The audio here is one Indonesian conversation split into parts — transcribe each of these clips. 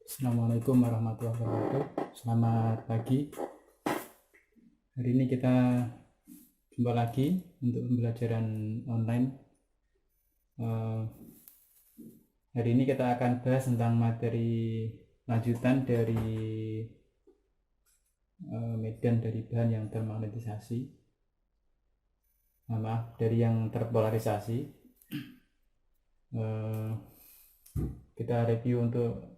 Assalamualaikum warahmatullahi wabarakatuh. Selamat pagi. Hari ini kita jumpa lagi untuk pembelajaran online. Hari ini kita akan bahas tentang materi lanjutan dari medan dari bahan yang termagnetisasi. Dari yang terpolarisasi. Kita review untuk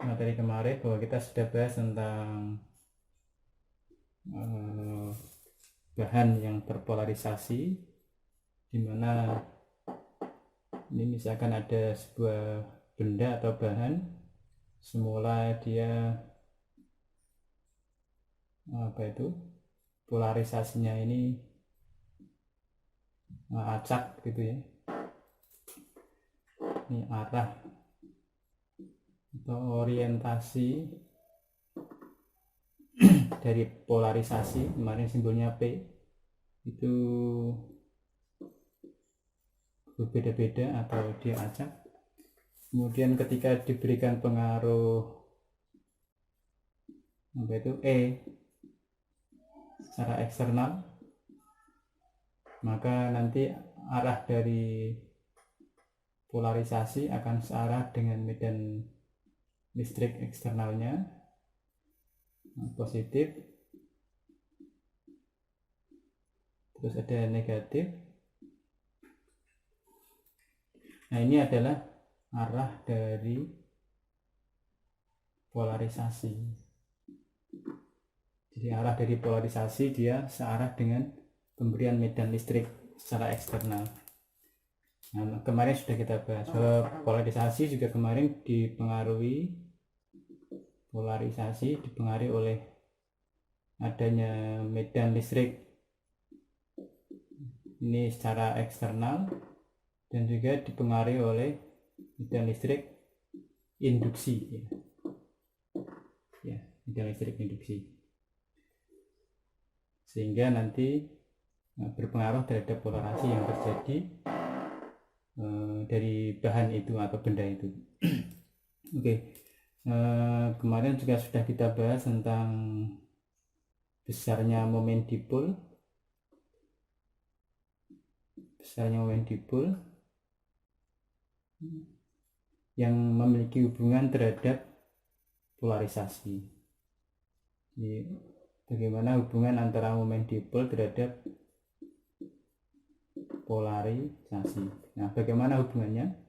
materi kemarin bahwa kita sudah bahas tentang bahan yang terpolarisasi, dimana ini misalkan ada sebuah benda atau bahan, semula dia polarisasinya ini acak gitu ya, ini arah atau orientasi dari polarisasi, kemarin simbolnya P, itu berbeda-beda atau dia acak. Kemudian ketika diberikan pengaruh E secara eksternal, maka nanti arah dari polarisasi akan searah dengan medan listrik eksternalnya, positif, terus ada negatif. Nah, ini adalah arah dari polarisasi. Jadi arah dari polarisasi dia searah dengan pemberian medan listrik secara eksternal. Nah, kemarin sudah kita bahas bahwa polarisasi juga kemarin dipengaruhi oleh adanya medan listrik ini secara eksternal, dan juga dipengaruhi oleh medan listrik induksi medan listrik induksi, sehingga nanti berpengaruh terhadap polarisasi yang terjadi dari bahan itu atau benda itu. Oke. Kemarin juga sudah kita bahas tentang besarnya momen dipol yang memiliki hubungan terhadap polarisasi. Jadi, bagaimana hubungan antara momen dipol terhadap polarisasi. Nah, bagaimana hubungannya?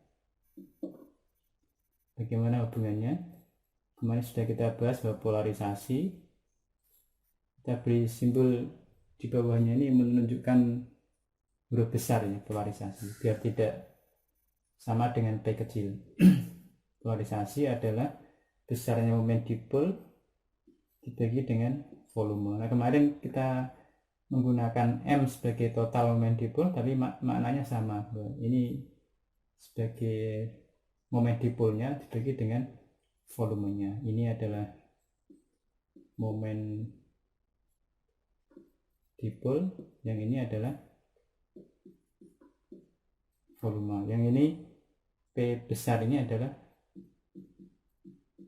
Kemarin sudah kita bahas bahwa polarisasi, kita beri simbol di bawahnya ini menunjukkan huruf besar ya, polarisasi, biar tidak sama dengan P kecil. Polarisasi adalah besarnya momen dipol dibagi dengan volume. Nah, kemarin kita menggunakan M sebagai total momen dipol, tapi maknanya sama. Ini sebagai momen dipolnya dibagi dengan volumenya. Ini adalah momen dipol, yang ini adalah volume. Yang ini P besar ini adalah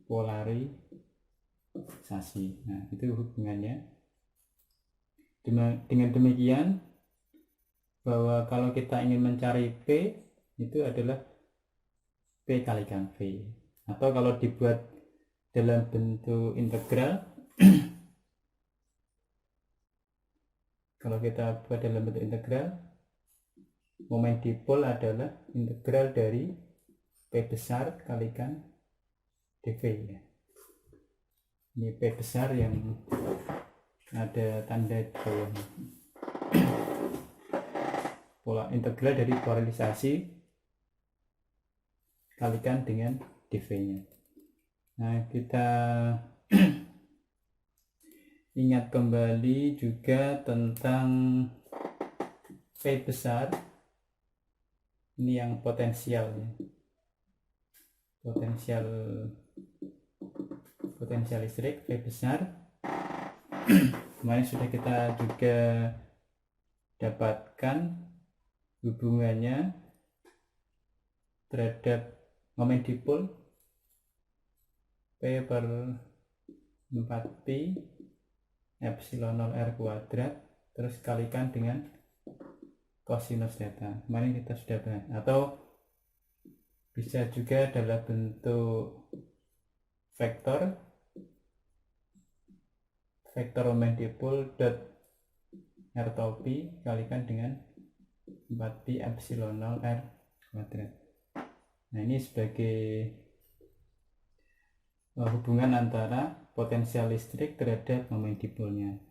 polarisasi. Nah, itu hubungannya. Dengan demikian, bahwa kalau kita ingin mencari P, itu adalah P kalikan V. Atau kalau dibuat dalam bentuk integral, momen dipol adalah integral dari P besar kalikan dV ya. Ini P besar yang ada tanda di bawahnya. Integral dari polarisasi kalikan dengan dV-nya. Nah, kita ingat kembali juga tentang P besar. Ini yang potensial listrik P besar. Kemarin sudah kita juga dapatkan hubungannya terhadap momen dipol P per 4pi epsilon 0 R kuadrat terus kalikan dengan kosinus theta. Kemarin kita sudah bahas. Atau bisa juga dalam bentuk vektor moment dipole dot R tau pi kalikan dengan 4pi epsilon 0 R kuadrat. Nah, ini sebagai hubungan antara potensial listrik terhadap moment dipolenya.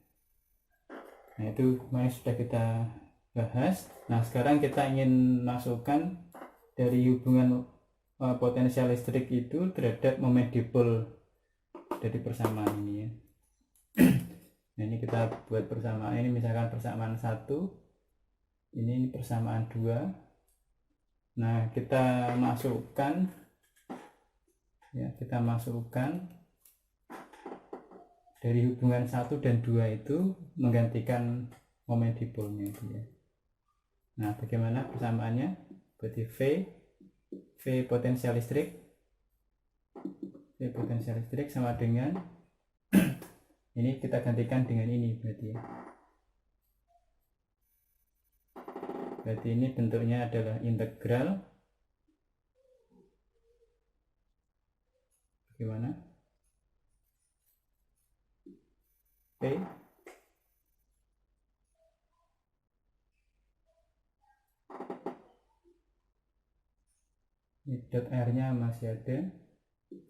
Nah, itu kemarin sudah kita bahas. Nah, sekarang kita ingin masukkan dari hubungan potensial listrik itu terhadap moment dipol dari persamaan ini ya. Nah, ini kita buat persamaan ini, misalkan persamaan 1, ini persamaan 2. Nah, kita masukkan dari hubungan 1 dan 2 itu menggantikan moment dipolnya itu ya. Nah, bagaimana persamaannya? Berarti V potensial listrik sama dengan ini kita gantikan dengan ini berarti ya. Berarti ini bentuknya adalah integral bagaimana? P ini dot R nya masih ada,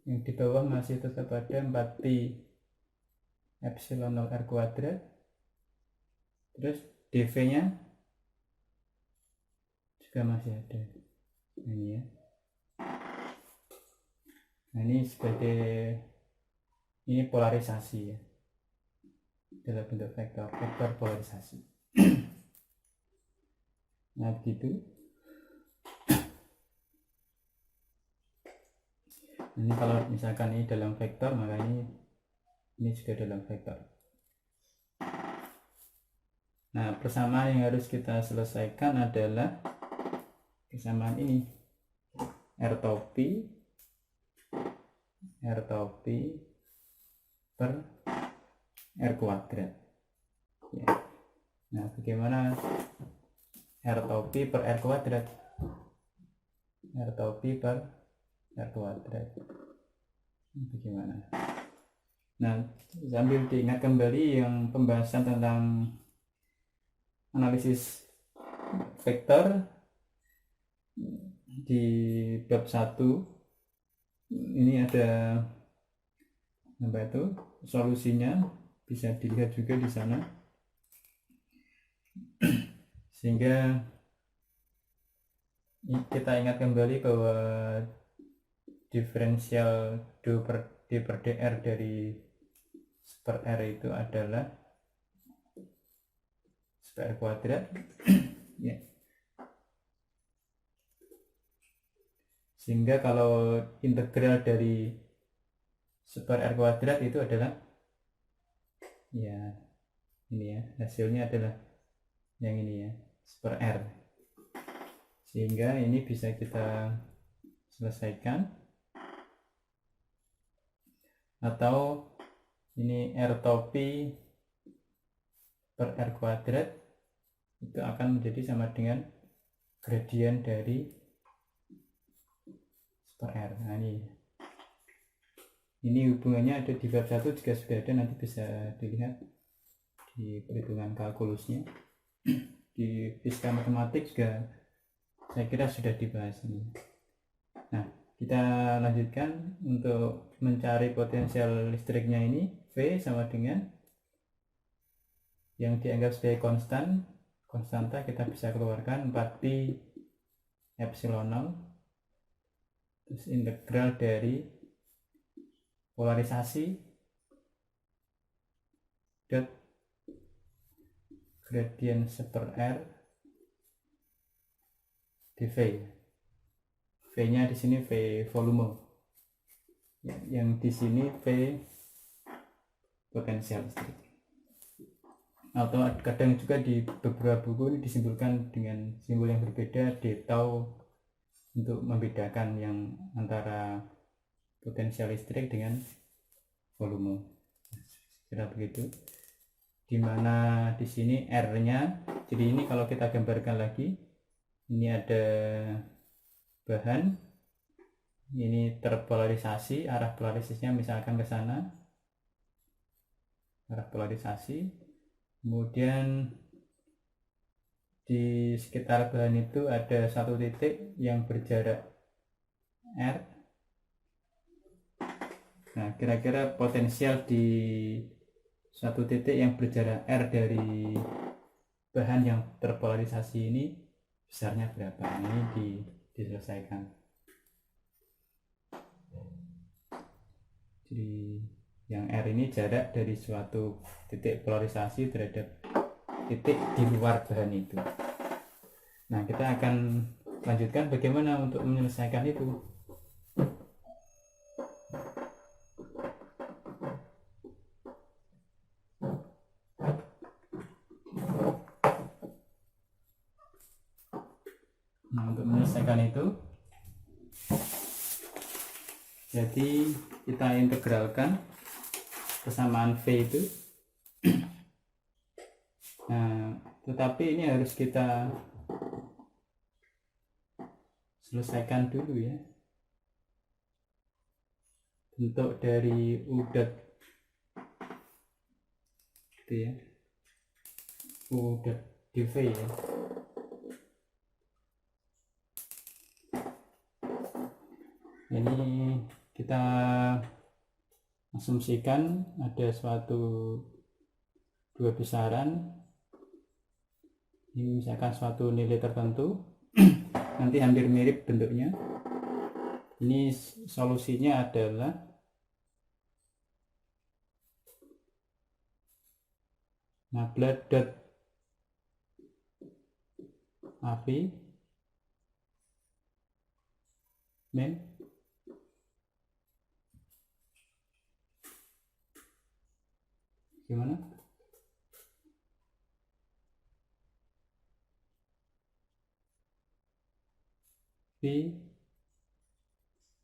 yang di bawah masih tetap ada 4pi epsilon 0 R kuadrat, terus dV nya juga masih ada. Ini ya. Nah, ini sebagai polarisasi ya, dalam bentuk vektor polarisasi. Nah, begitu. Ini kalau misalkan ini dalam vektor, maka ini juga dalam vektor. Nah, persamaan yang harus kita selesaikan adalah persamaan ini, R tau pi per R kuadrat ya. Nah, bagaimana R tau pi per R kuadrat? R tau pi per R kuadrat bagaimana? Nah, sambil diingat kembali yang pembahasan tentang analisis vektor di bab 1 ini ada solusinya, bisa dilihat juga di sana, sehingga kita ingat kembali bahwa diferensial d per dr dari per r itu adalah R kuadrat ya. Sehingga kalau integral dari per R kuadrat itu adalah ya ini ya, hasilnya adalah yang ini ya, per R. Sehingga ini bisa kita selesaikan. Atau ini R tau pi per R kuadrat itu akan menjadi sama dengan gradien dari per R. Nah, ini hubungannya ada di bab 1 juga sudah ada, nanti bisa dilihat di perhitungan kalkulusnya. Di fisika matematik juga saya kira sudah dibahas ini. Nah, kita lanjutkan untuk mencari potensial listriknya ini. V sama dengan yang dianggap sebagai konstanta kita bisa keluarkan 4pi epsilon 0, terus integral dari polarisasi dot gradien seper R dV. V nya di sini V volume ya, yang di sini V potensial listrik. Atau kadang juga di beberapa buku ini disimbolkan dengan simbol yang berbeda, d tau, untuk membedakan yang antara potensial listrik dengan volume. Kira begitu. Dimana di sini R-nya, jadi ini kalau kita gambarkan lagi, ini ada bahan, ini terpolarisasi, arah polarisasinya misalkan ke sana, arah polarisasi. Kemudian di sekitar bahan itu ada satu titik yang berjarak R. Nah, kira-kira potensial di satu titik yang berjarak R dari bahan yang terpolarisasi ini besarnya berapa? Ini diselesaikan. Jadi yang R ini jarak dari suatu titik polarisasi terhadap titik di luar bahan itu. Nah, kita akan lanjutkan bagaimana untuk menyelesaikan itu. Nah, untuk menyelesaikan itu, jadi kita integralkan persamaan V itu. Nah, tetapi ini harus kita selesaikan dulu ya. Bentuk dari U dot gitu ya, U dot dV ya. Ini kita asumsikan ada suatu dua besaran, ini misalkan suatu nilai tertentu nanti hampir mirip bentuknya. Ini solusinya adalah nabla dot AP min gimana? V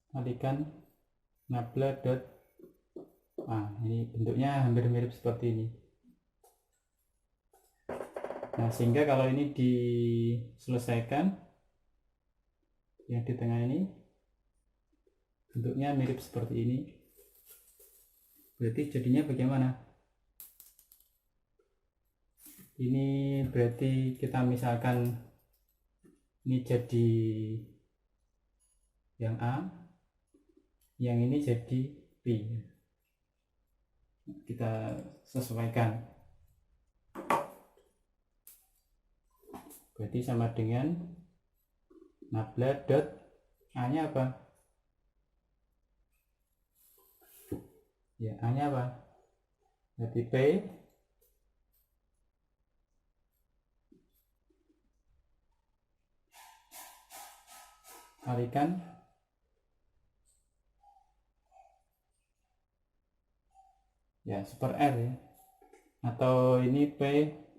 kalikan nabla dot ini bentuknya hampir mirip seperti ini. Nah, sehingga kalau ini diselesaikan, yang di tengah ini bentuknya mirip seperti ini, berarti jadinya bagaimana? Ini berarti kita misalkan ini jadi yang A, yang ini jadi B. Kita sesuaikan, berarti sama dengan nabla dot A nya apa? Ya, A nya apa? Berarti P kalikan ya super R ya, atau ini P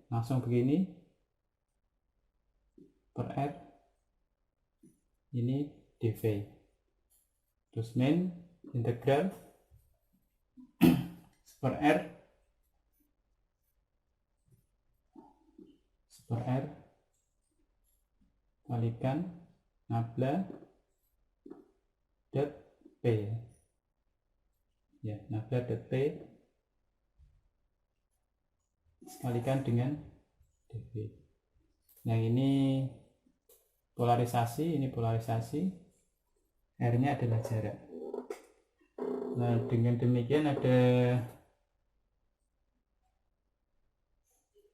langsung begini per R, ini dV, terus min integral super R kalikan nabla dot P ya, nabla dot P sekalikan dengan dV. Yang ini polarisasi, ini polarisasi, R nya adalah jarak. Nah, dengan demikian ada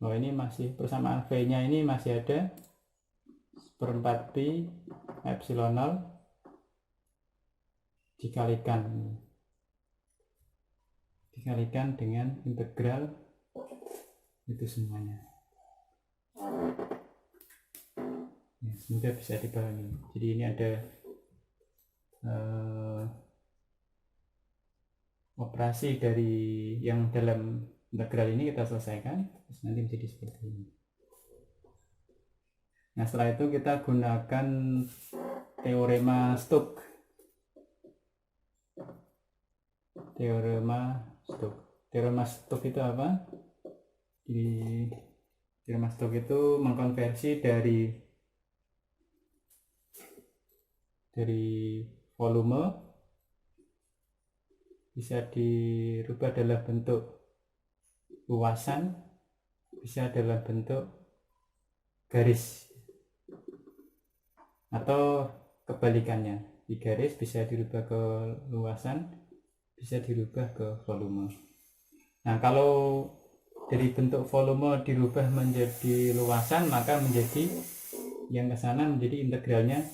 ini masih persamaan V nya ini masih ada 1/4 pi epsilon 0 dikalikan dengan integral itu semuanya. Ya, semoga bisa dipahami. Jadi ini ada operasi dari yang dalam integral ini kita selesaikan, terus nanti menjadi seperti ini. Nah, setelah itu kita gunakan teorema Stokes. teorema Stokes. Teorema Stokes itu apa? Di teorema Stokes itu mengkonversi dari volume bisa dirubah dalam bentuk luasan, bisa dalam bentuk garis, atau kebalikannya, di garis bisa dirubah ke luasan, bisa dirubah ke volume. Nah, kalau dari bentuk volume dirubah menjadi luasan, maka menjadi yang ke sana menjadi integralnya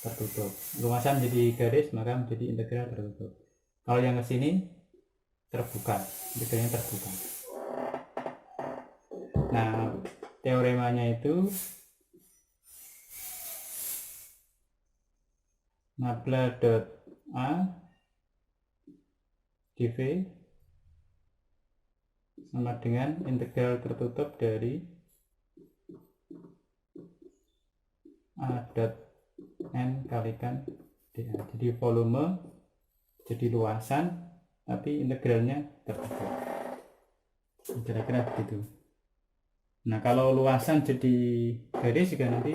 tertutup. Luasan jadi garis, maka menjadi integral tertutup. Kalau yang ke sini terbuka, integralnya terbuka. Nah, teoremanya itu nabla dot a dv sama dengan integral tertutup dari a dot n kalikan dA. Jadi volume jadi luasan, tapi integralnya tertutup. Kira-kira begitu. Nah, kalau luasan jadi garis juga nanti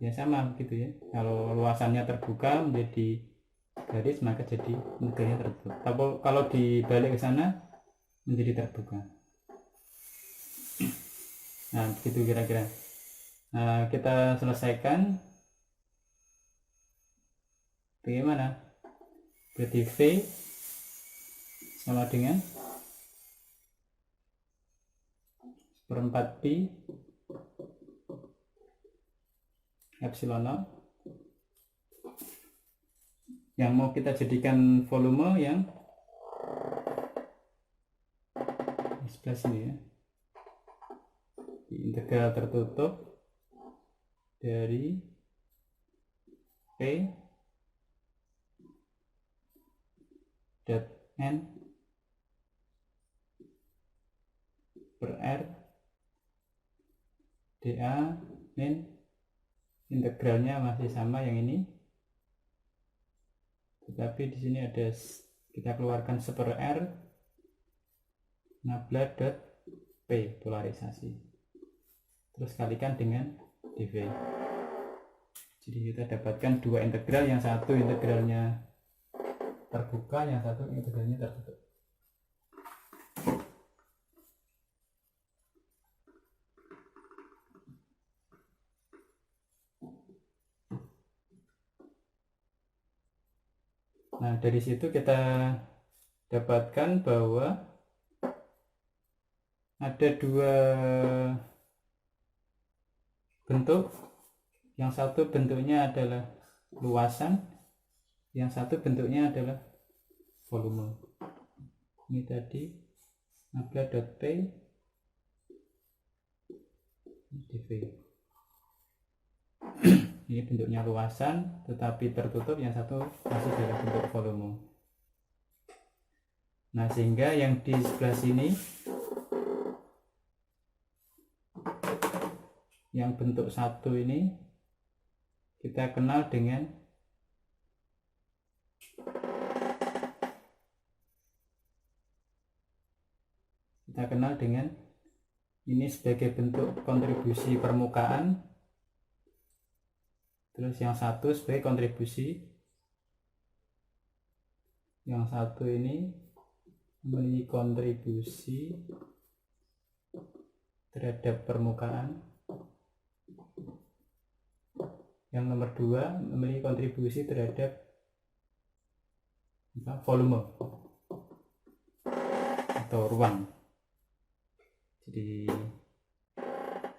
ya sama gitu ya. Kalau luasannya terbuka menjadi garis, maka jadi integralnya tertutup. Kalau dibalik ke sana menjadi terbuka. Nah, begitu kira-kira. Nah, kita selesaikan. Bagaimana? Berarti V sama dengan 1/4 pi epsilon 0 yang mau kita jadikan volume yang di sebelah sini ya, di integral tertutup dari P dot n per R dA min integralnya masih sama yang ini, tetapi di sini ada kita keluarkan 1/R nabla dot P polarisasi, terus kalikan dengan dV. Jadi kita dapatkan dua integral, yang satu integralnya terbuka, yang satu integralnya tertutup. Nah, dari situ kita dapatkan bahwa ada dua bentuk. Yang satu bentuknya adalah luasan, yang satu bentuknya adalah volume. Ini tadi nabla dot P dV. Ini bentuknya luasan tetapi tertutup, yang satu masih dalam bentuk volume. Nah, sehingga yang di sebelah sini yang bentuk satu ini kita kenal dengan ini sebagai bentuk kontribusi permukaan, terus yang satu sebagai kontribusi, yang satu ini memiliki kontribusi terhadap permukaan, yang nomor dua memiliki kontribusi terhadap volume atau ruang. Jadi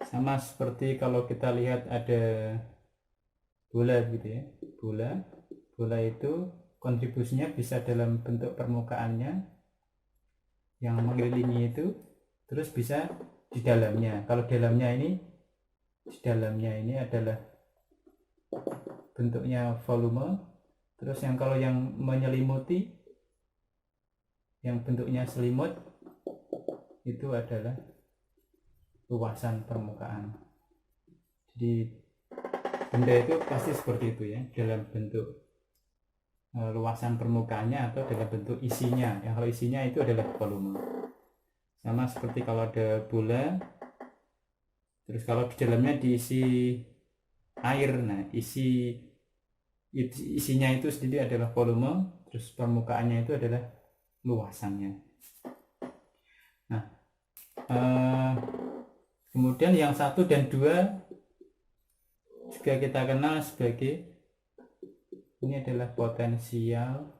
sama seperti kalau kita lihat ada bola gitu ya, bola itu kontribusinya bisa dalam bentuk permukaannya yang mengelilingi itu, terus bisa di dalamnya. Kalau di dalamnya ini adalah bentuknya volume, terus kalau yang menyelimuti, yang bentuknya selimut, itu adalah luasan permukaan. Jadi benda itu pasti seperti itu ya, dalam bentuk luasan permukaannya atau dalam bentuk isinya. Ya, kalau isinya itu adalah volume. Sama seperti kalau ada bola, terus kalau di dalamnya diisi air, nah isinya itu sendiri adalah volume, terus permukaannya itu adalah luasannya. Nah, kemudian yang 1 dan 2 juga kita kenal sebagai, ini adalah potensial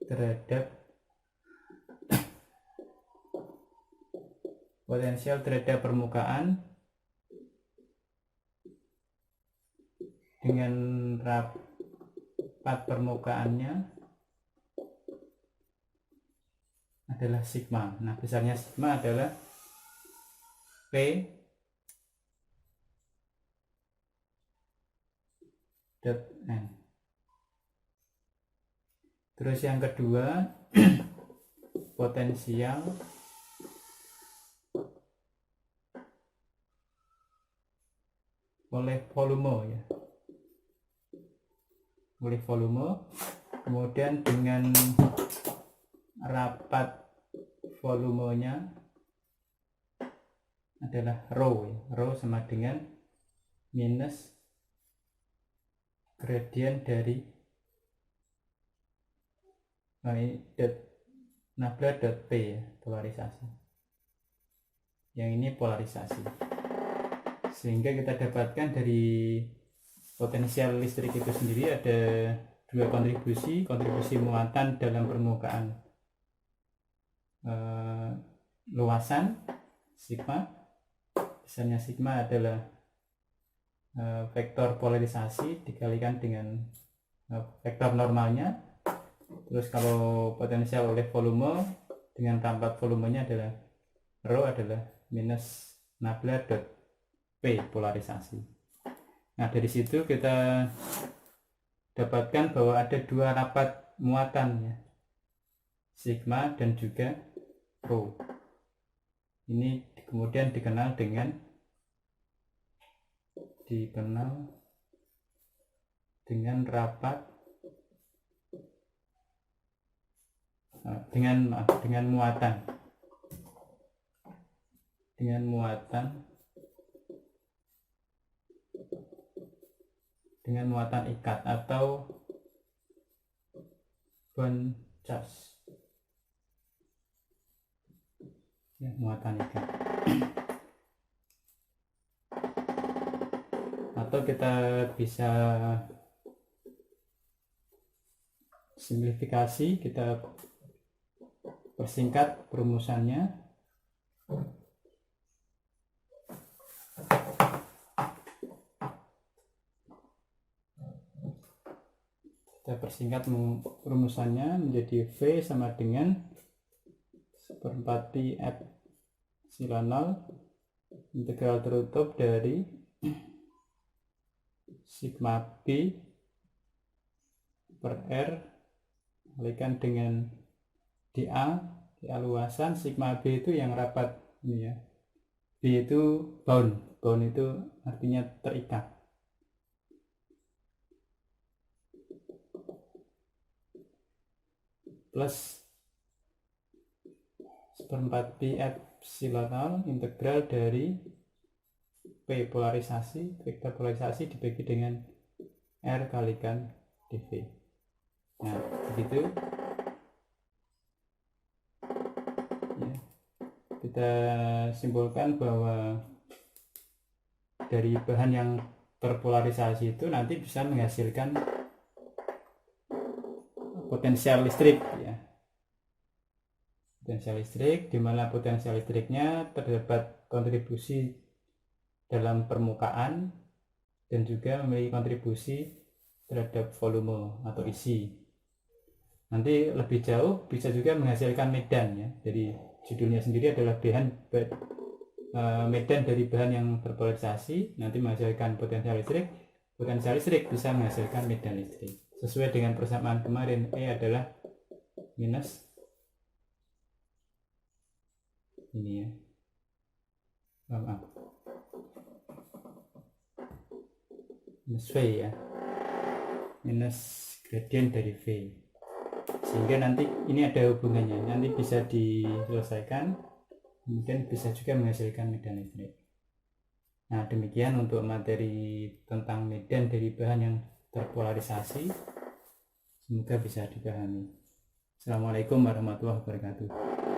terhadap permukaan dengan rapat permukaannya adalah sigma. Nah, besarnya sigma adalah P dot N. Terus yang kedua, potensial oleh volume, ya, oleh volume, kemudian dengan rapat volumenya adalah rho, ya. Rho sama dengan minus gradien dari nabla dot P, ya, polarisasi. Yang ini polarisasi. Sehingga kita dapatkan dari potensial listrik itu sendiri ada dua kontribusi muatan dalam permukaan luasan sigma. Besarnya sigma adalah vektor polarisasi dikalikan dengan vektor normalnya. Terus kalau potensial oleh volume dengan rapat volumenya adalah rho adalah minus nabla dot P, polarisasi. Nah, dari situ kita dapatkan bahwa ada dua rapat muatan, ya, sigma dan juga rho. Ini kemudian dikenal dengan rapat dengan muatan ikat atau bond charge, ya, muatan ikat. Atau kita bisa simplifikasi, kita persingkat perumusannya. Kita persingkat rumusannya menjadi V sama dengan 1/4 pi epsilon 0 integral tertutup dari sigma P per R kalikan dengan dA luasan. Sigma B itu yang rapat ini, ya. B itu bound itu artinya terikat. Plus 1/4 pi epsilon 0 integral dari P polarisasi, vektor polarisasi dibagi dengan R kalikan dV. Nah, begitu, ya, kita simpulkan bahwa dari bahan yang terpolarisasi itu nanti bisa menghasilkan potensial listrik, ya. Potensial listrik, di mana potensial listriknya terdapat kontribusi dalam permukaan dan juga memiliki kontribusi terhadap volume atau isi. Nanti lebih jauh bisa juga menghasilkan medan, ya. Jadi judulnya sendiri adalah medan dari bahan yang terpolarisasi nanti menghasilkan potensial listrik. Potensial listrik bisa menghasilkan medan listrik. Sesuai dengan persamaan kemarin, E adalah minus ini, ya, minus V, ya, minus gradien dari V, sehingga nanti ini ada hubungannya, nanti bisa diselesaikan, kemudian bisa juga menghasilkan medan listrik. Nah, demikian untuk materi tentang medan dari bahan yang terpolarisasi, semoga bisa dipahami. Assalamualaikum warahmatullahi wabarakatuh.